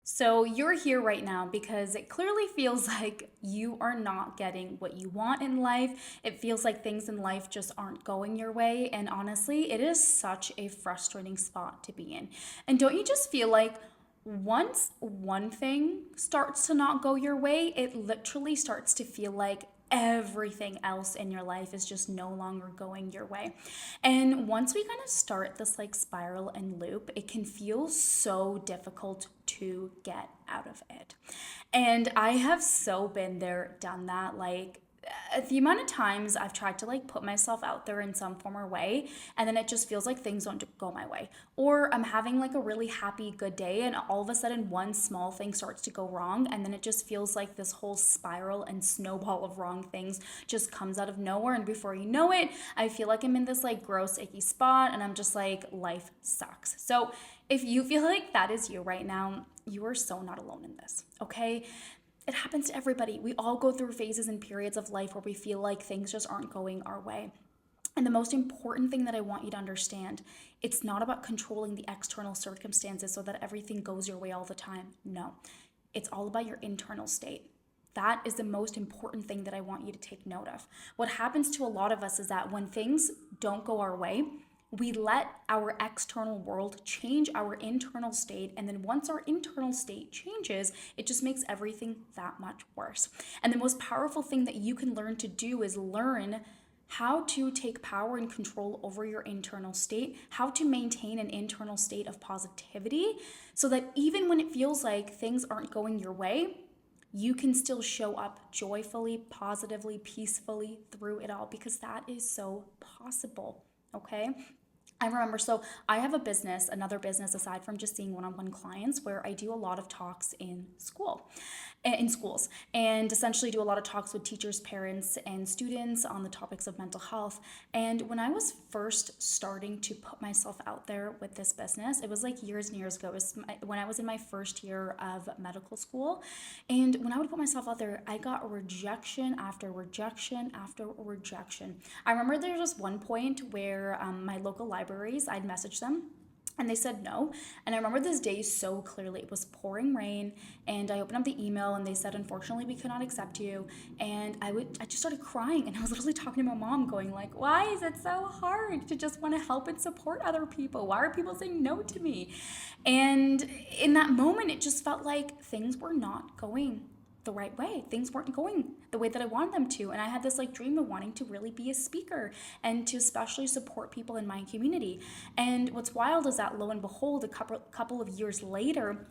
So you're here right now because it clearly feels like you are not getting what you want in life. It feels like things in life just aren't going your way. And honestly, it is such a frustrating spot to be in. And don't you just feel like once one thing starts to not go your way, it literally starts to feel like everything else in your life is just no longer going your way. And once we kind of start this like spiral and loop, it can feel so difficult to get out of it. And I have so been there, done that. Like, the amount of times I've tried to like put myself out there in some form or way, and then it just feels like things don't go my way. Or I'm having like a really happy, good day, and all of a sudden one small thing starts to go wrong, and then it just feels like this whole spiral and snowball of wrong things just comes out of nowhere. And before you know it, I feel like I'm in this like gross, icky spot, and I'm just like, life sucks. So if you feel like that is you right now, you are so not alone in this, okay? It happens to everybody. We all go through phases and periods of life where we feel like things just aren't going our way. And the most important thing that I want you to understand, it's not about controlling the external circumstances so that everything goes your way all the time. No, it's all about your internal state. That is the most important thing that I want you to take note of. What happens to a lot of us is that when things don't go our way, we let our external world change our internal state. And then once our internal state changes, it just makes everything that much worse. And the most powerful thing that you can learn to do is learn how to take power and control over your internal state, how to maintain an internal state of positivity so that even when it feels like things aren't going your way, you can still show up joyfully, positively, peacefully through it all because that is so possible. Okay. I remember, so I have a business, another business aside from just seeing one on one clients, where I do a lot of talks in schools, and essentially do a lot of talks with teachers, parents, and students on the topics of mental health. And when I was first starting to put myself out there with this business, it was like years and years ago. It was when I was in my first year of medical school. And when I would put myself out there, I got rejection after rejection after rejection. I remember there was one point where my local libraries, I'd messaged them and they said no. And I remember this day so clearly. It was pouring rain, and I opened up the email, and they said, "Unfortunately, we cannot accept you." And I just started crying, and I was literally talking to my mom, going like, "Why is it so hard to just want to help and support other people? Why are people saying no to me?" And in that moment, it just felt like things were not going the right way. Things weren't going the way that I wanted them to. And I had this like dream of wanting to really be a speaker and to especially support people in my community. And what's wild is that lo and behold, a couple of years later,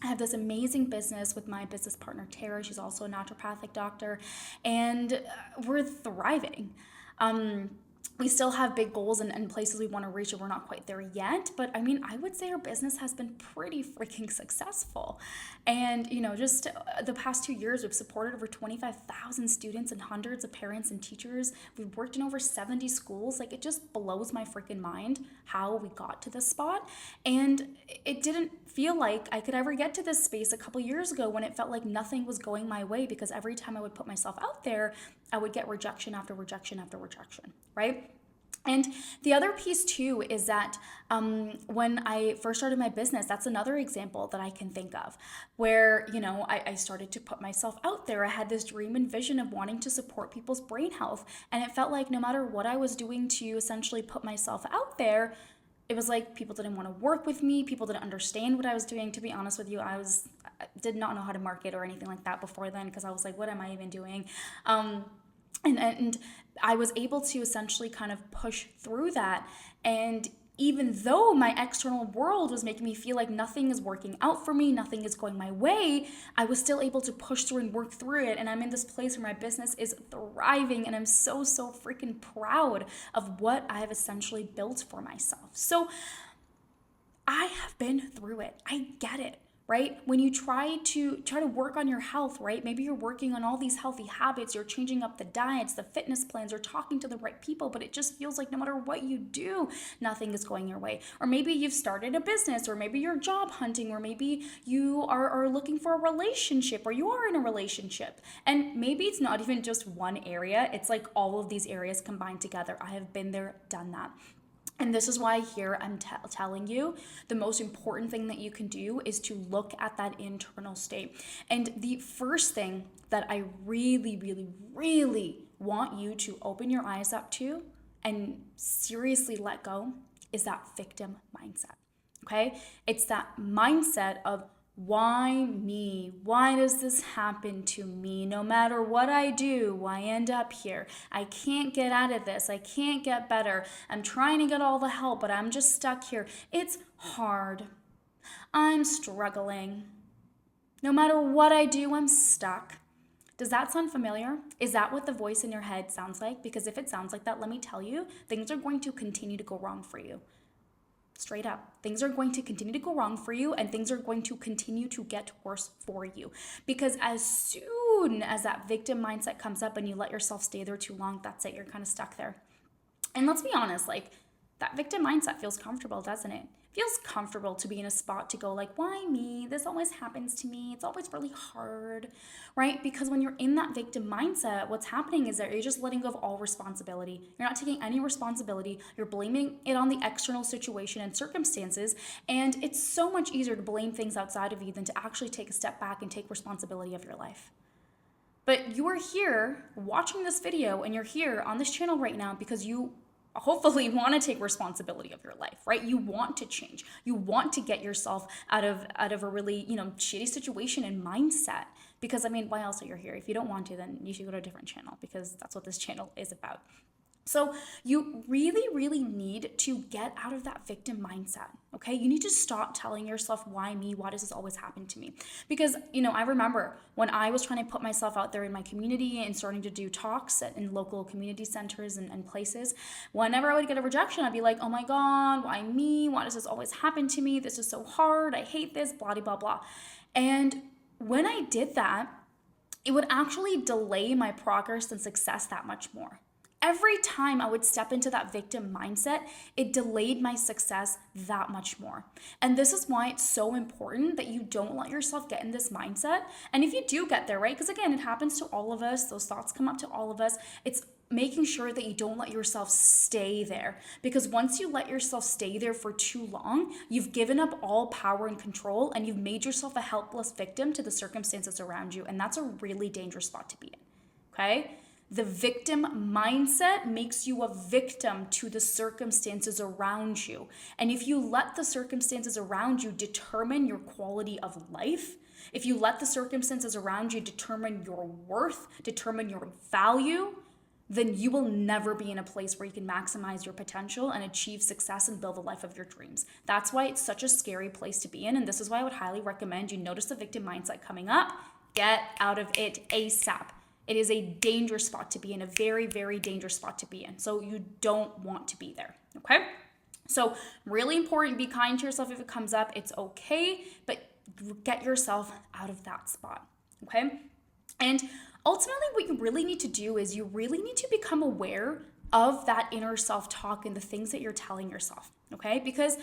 I have this amazing business with my business partner, Tara. She's also a naturopathic doctor, and we're thriving. Um, we still have big goals and places we want to reach, and we're not quite there yet. But I mean, I would say our business has been pretty freaking successful. And, just the past 2 years, we've supported over 25,000 students and hundreds of parents and teachers. We've worked in over 70 schools. Like, it just blows my freaking mind how we got to this spot. And it didn't feel like I could ever get to this space a couple years ago when it felt like nothing was going my way because every time I would put myself out there, I would get rejection after rejection after rejection, right? And the other piece too is that when I first started my business, that's another example that I can think of where, I started to put myself out there. I had this dream and vision of wanting to support people's brain health. And it felt like no matter what I was doing to essentially put myself out there, it was like people didn't want to work with me. People didn't understand what I was doing. To be honest with you, I did not know how to market or anything like that before then because I was like, what am I even doing? And I was able to essentially kind of push through that. And even though my external world was making me feel like nothing is working out for me, nothing is going my way, I was still able to push through and work through it. And I'm in this place where my business is thriving, and I'm so, so freaking proud of what I have essentially built for myself. So I have been through it. I get it. Right? When you try to work on your health, right? Maybe you're working on all these healthy habits, you're changing up the diets, the fitness plans, or talking to the right people, but it just feels like no matter what you do, nothing is going your way. Or maybe you've started a business, or maybe you're job hunting, or maybe you are looking for a relationship, or you are in a relationship. And maybe it's not even just one area, it's like all of these areas combined together. I have been there, done that. And this is why here I'm telling you the most important thing that you can do is to look at that internal state. And the first thing that I really, really, really want you to open your eyes up to and seriously let go is that victim mindset. Okay? It's that mindset of why me? Why does this happen to me? No matter what I do, I end up here. I can't get out of this. I can't get better. I'm trying to get all the help, but I'm just stuck here. It's hard. I'm struggling. No matter what I do, I'm stuck. Does that sound familiar? Is that what the voice in your head sounds like? Because if it sounds like that, let me tell you, things are going to continue to go wrong for you. Straight up. Things are going to continue to go wrong for you, and things are going to continue to get worse for you. Because as soon as that victim mindset comes up and you let yourself stay there too long, that's it. You're kind of stuck there. And let's be honest, like, that victim mindset feels comfortable, doesn't it? Feels comfortable to be in a spot to go like, why me? This always happens to me. It's always really hard, right? Because when you're in that victim mindset, what's happening is that you're just letting go of all responsibility. You're not taking any responsibility. You're blaming it on the external situation and circumstances. And it's so much easier to blame things outside of you than to actually take a step back and take responsibility of your life. But you are here watching this video and you're here on this channel right now because you hopefully want to take responsibility of your life, right? You want to change. You want to get yourself out of a really, shitty situation and mindset. Because I mean, why else are you here? If you don't want to, then you should go to a different channel because that's what this channel is about. So you really, really need to get out of that victim mindset, okay? You need to stop telling yourself, why me? Why does this always happen to me? Because, I remember when I was trying to put myself out there in my community and starting to do talks in local community centers and places, whenever I would get a rejection, I'd be like, oh my God, why me? Why does this always happen to me? This is so hard. I hate this, blah, blah, blah. And when I did that, it would actually delay my progress and success that much more. Every time I would step into that victim mindset, it delayed my success that much more. And this is why it's so important that you don't let yourself get in this mindset. And if you do get there, right? Because again, it happens to all of us. Those thoughts come up to all of us. It's making sure that you don't let yourself stay there. Because once you let yourself stay there for too long, you've given up all power and control and you've made yourself a helpless victim to the circumstances around you. And that's a really dangerous spot to be in, okay? The victim mindset makes you a victim to the circumstances around you. And if you let the circumstances around you determine your quality of life, if you let the circumstances around you determine your worth, determine your value, then you will never be in a place where you can maximize your potential and achieve success and build the life of your dreams. That's why it's such a scary place to be in. And this is why I would highly recommend you notice the victim mindset coming up, get out of it ASAP. It is a dangerous spot to be in, a very, very dangerous spot to be in. So you don't want to be there, okay? So really important, be kind to yourself if it comes up. It's okay, but get yourself out of that spot, okay? And ultimately what you really need to do is you really need to become aware of that inner self-talk and the things that you're telling yourself, okay? Because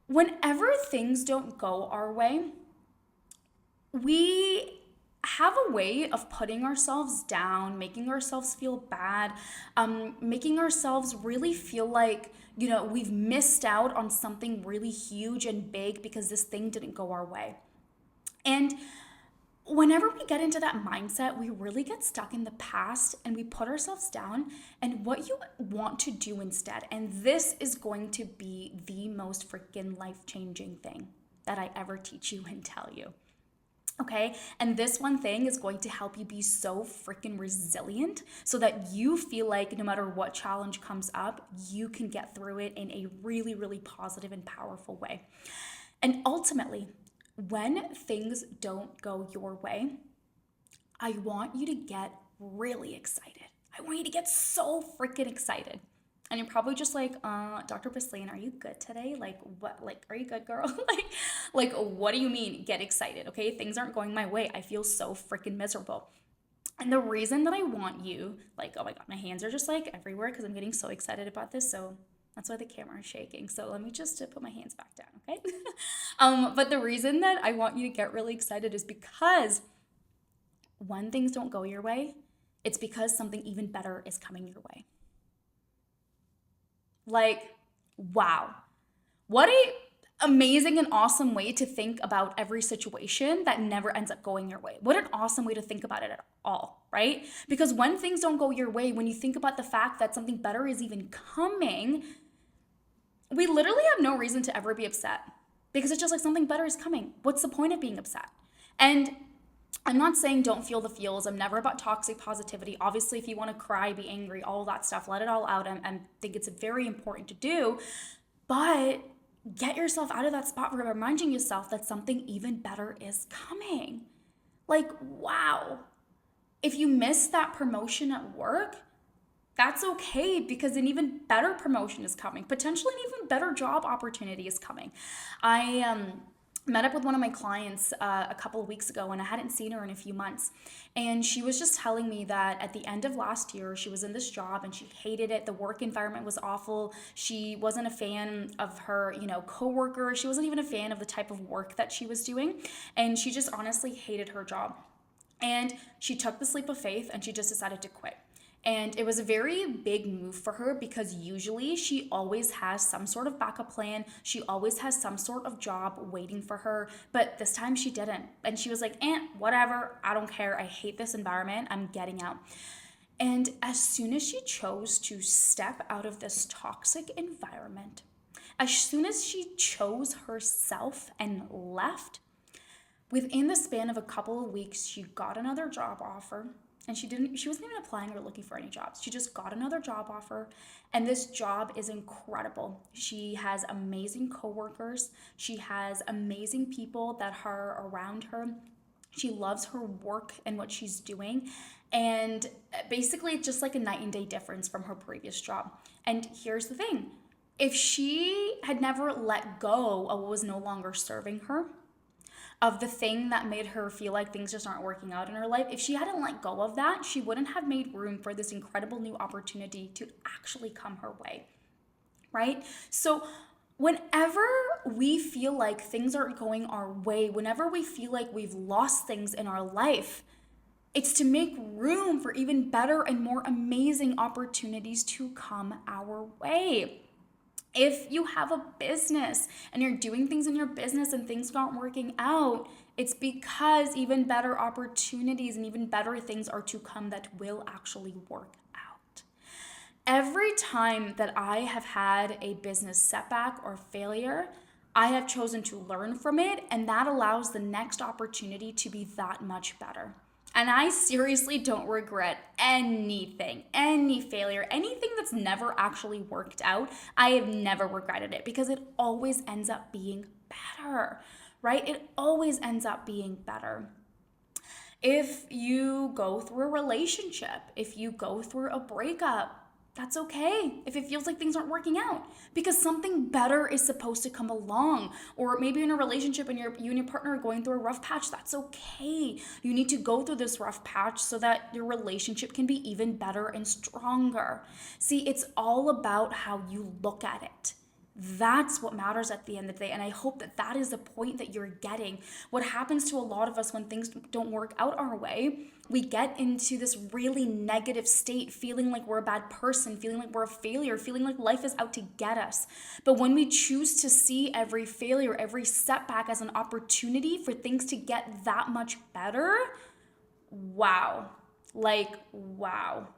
whenever things don't go our way, we have a way of putting ourselves down, making ourselves feel bad, making ourselves really feel like, we've missed out on something really huge and big because this thing didn't go our way. And whenever we get into that mindset, we really get stuck in the past and we put ourselves down. And what you want to do instead, and this is going to be the most freaking life-changing thing that I ever teach you and tell you. Okay, and this one thing is going to help you be so freaking resilient so that you feel like no matter what challenge comes up, you can get through it in a really, really positive and powerful way. And ultimately, when things don't go your way, I want you to get really excited. I want you to get so freaking excited. And you're probably just like, Dr. Bisleen, are you good today? Like, what? Like, are you good, girl? like, what do you mean? Get excited, okay? Things aren't going my way. I feel so freaking miserable. And the reason that I want you, like, oh my God, my hands are just like everywhere because I'm getting so excited about this. So that's why the camera is shaking. So let me just put my hands back down, okay? But the reason that I want you to get really excited is because when things don't go your way, it's because something even better is coming your way. Like, Wow. What a amazing and awesome way to think about every situation that never ends up going your way. What an awesome way to think about it at all, right? Because when things don't go your way, when you think about the fact that something better is even coming, we literally have no reason to ever be upset because it's just like something better is coming. What's the point of being upset? And I'm not saying don't feel the feels. I'm never about toxic positivity. Obviously, if you want to cry, be angry, all that stuff, let it all out. I think it's very important to do. But get yourself out of that spot where reminding yourself that something even better is coming. Like, wow. If you miss that promotion at work, that's okay because an even better promotion is coming. Potentially an even better job opportunity is coming. I met up with one of my clients a couple of weeks ago and I hadn't seen her in a few months. And she was just telling me that at the end of last year, she was in this job and she hated it. The work environment was awful. She wasn't a fan of her, coworker. She wasn't even a fan of the type of work that she was doing. And she just honestly hated her job. And she took the leap of faith and she just decided to quit. And it was a very big move for her because usually she always has some sort of backup plan. She always has some sort of job waiting for her. But this time she didn't. And she was like, whatever. I don't care. I hate this environment. I'm getting out. And as soon as she chose to step out of this toxic environment, as soon as she chose herself and left, within the span of a couple of weeks, she got another job offer. And she wasn't even applying or looking for any jobs. She just got another job offer. And this job is incredible. She has amazing coworkers. She has amazing people that are around her. She loves her work and what she's doing. And basically, it's just like a night and day difference from her previous job. And here's the thing. If she had never let go of what was no longer serving her, of the thing that made her feel like things just aren't working out in her life, if she hadn't let go of that, she wouldn't have made room for this incredible new opportunity to actually come her way, right? So whenever we feel like things aren't going our way, whenever we feel like we've lost things in our life, it's to make room for even better and more amazing opportunities to come our way. If you have a business and you're doing things in your business and things aren't working out, it's because even better opportunities and even better things are to come that will actually work out. Every time that I have had a business setback or failure, I have chosen to learn from it, and that allows the next opportunity to be that much better. And I seriously don't regret anything, any failure, anything that's never actually worked out. I have never regretted it because it always ends up being better, right? It always ends up being better. If you go through a relationship, if you go through a breakup, that's okay if it feels like things aren't working out because something better is supposed to come along. Or maybe in a relationship and you and your partner are going through a rough patch, that's okay. You need to go through this rough patch so that your relationship can be even better and stronger. See, it's all about how you look at it. That's what matters at the end of the day. And I hope that that is the point that you're getting. What happens to a lot of us when things don't work out our way, we get into this really negative state, feeling like we're a bad person, feeling like we're a failure, feeling like life is out to get us. But when we choose to see every failure, every setback as an opportunity for things to get that much better, wow. Wow.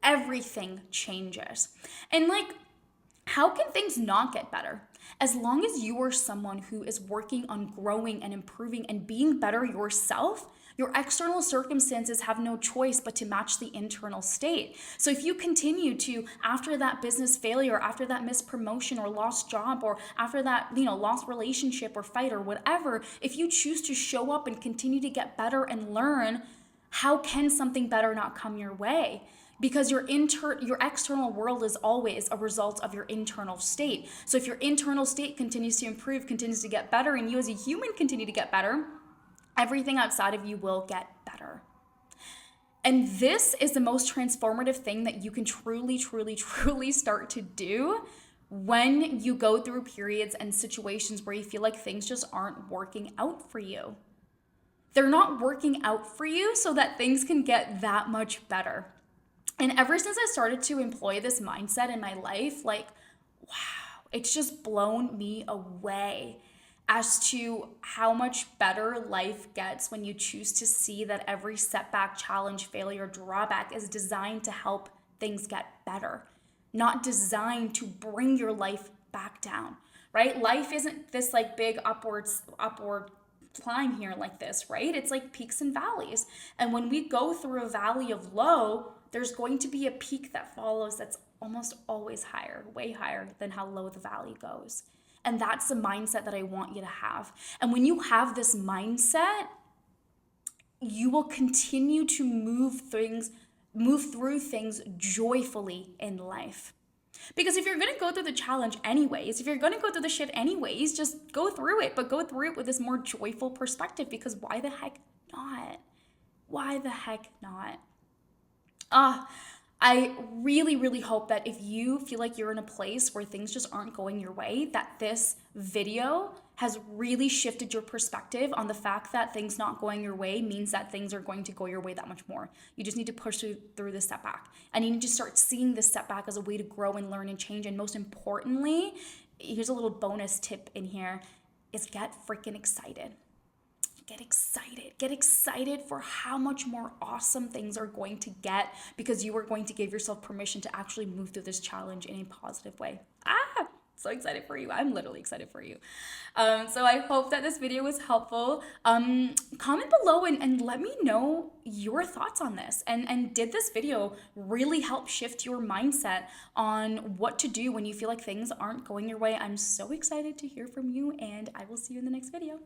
Everything changes. And how can things not get better? As long as you are someone who is working on growing and improving and being better yourself, your external circumstances have no choice but to match the internal state. So if you continue to, after that business failure, after that missed promotion or lost job, or after that, lost relationship or fight or whatever, if you choose to show up and continue to get better and learn, how can something better not come your way? Because your external world is always a result of your internal state. So if your internal state continues to improve, continues to get better, and you as a human continue to get better, everything outside of you will get better. And this is the most transformative thing that you can truly, truly, truly start to do when you go through periods and situations where you feel like things just aren't working out for you. They're not working out for you so that things can get that much better. And ever since I started to employ this mindset in my life, wow, It's just blown me away as to how much better life gets when you choose to see that every setback, challenge, failure, drawback is designed to help things get better, not designed to bring your life back down, right? Life isn't this like big upward climb here like this, right? It's like peaks and valleys. And when we go through a valley of low, there's going to be a peak that follows that's almost always higher, way higher than how low the valley goes. And that's the mindset that I want you to have. And when you have this mindset, you will continue to move through things joyfully in life. Because if you're gonna go through the challenge anyways, if you're gonna go through the shit anyways, just go through it, but go through it with this more joyful perspective, because why the heck not? Why the heck not? Ah, I really, really hope that if you feel like you're in a place where things just aren't going your way, that this video has really shifted your perspective on the fact that things not going your way means that things are going to go your way that much more. You just need to push through the setback. And you need to start seeing this setback as a way to grow and learn and change. And most importantly, here's a little bonus tip in here, is get freaking excited. Get excited. Get excited for how much more awesome things are going to get, because you are going to give yourself permission to actually move through this challenge in a positive way. So excited for you. I'm literally excited for you. So I hope that this video was helpful. Comment below and let me know your thoughts on this. And did this video really help shift your mindset on what to do when you feel like things aren't going your way? I'm so excited to hear from you, and I will see you in the next video.